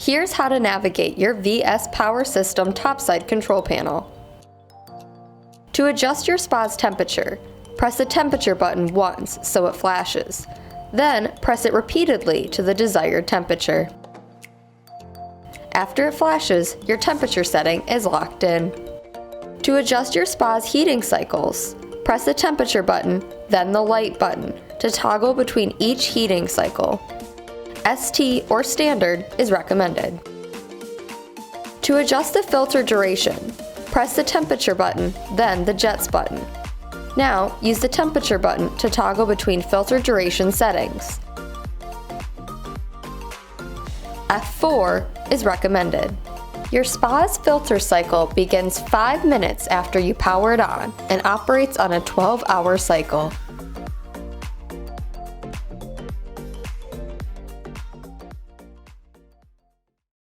Here's how to navigate your VS Power System Topside control panel. To adjust your spa's temperature, press the temperature button once so it flashes. Then press it repeatedly to the desired temperature. After it flashes, your temperature setting is locked in. To adjust your spa's heating cycles, press the temperature button, then the light button to toggle between each heating cycle. ST or standard is recommended. To adjust the filter duration, press the temperature button, then the jets button. Now, use the temperature button to toggle between filter duration settings. F4 is recommended. Your spa's filter cycle begins 5 minutes after you power it on and operates on a 12-hour cycle.